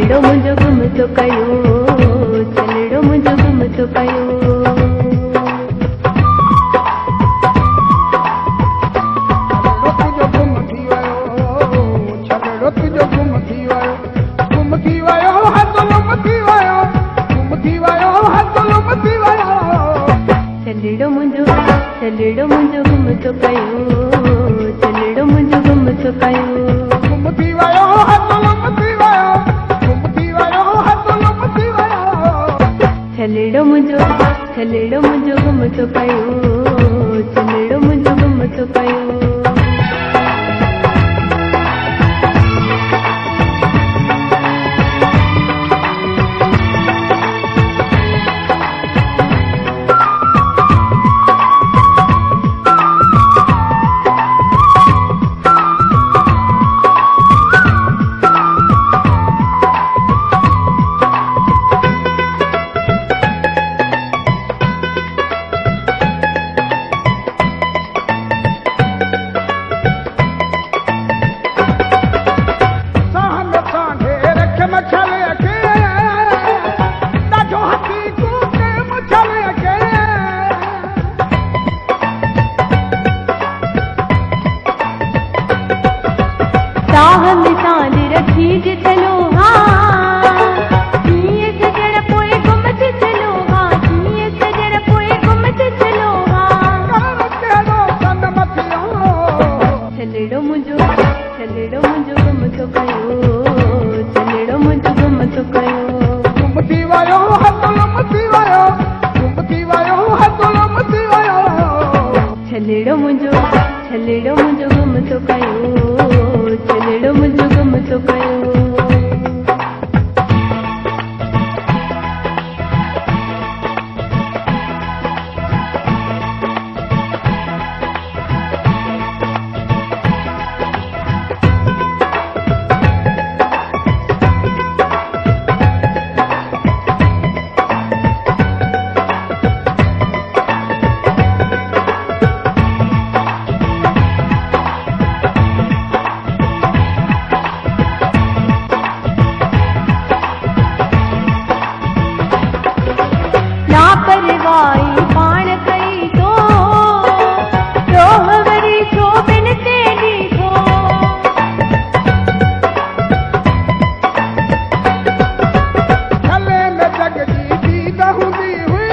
छलड़ो मुंहिंजो गुम थो कयो, छलड़ो मुंहिंजो गुम थो कयो। छलड़ो मुंहिंजो गुम थो कयो, छलड़ो मुंहिंजो गुम थो कयो। गुम थी वियो गुम थी वियो, गुम थी वियो गुम थी वियो। छलड़ो मुंहिंजो गुम थो कयो, छलड़ो मुंहिंजो गुम थो कयो। छलड़ो मुंहिंजो गुम थो कयो, छलड़ो मुंहिंजो गुम थो कयो। गुम थी वियो गुम थी वियो, गुम थी वियो गुम थी वियो। छलड़ो मुंहिंजो गुम थो कयो, छलड़ो मुंहिंजो गुम थो कयो। लापरवाही पाण कई तो वरी छो बिन ते ॾिठो। छले में जग जी दीद हूंदी हुई,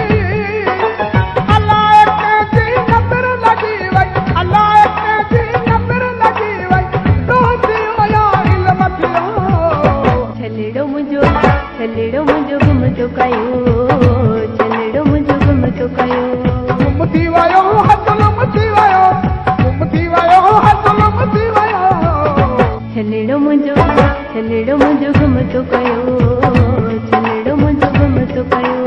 अलाए कंहिंजी नज़र लॻी वई, अलाए कंहिंजी नज़र लॻी वई, दोस्ती हुया इल्म थियो। छलड़ो मुंहिंजो गुम थो कयो, छलड़ो मुंहिंजो गुम थो कयो। गुम थी वियो गुम थी वियो, गुम थी वियो गुम थी वियो। छलड़ो मुंहिंजो गुम थो कयो, छलड़ो मुंहिंजो गुम थो कयो।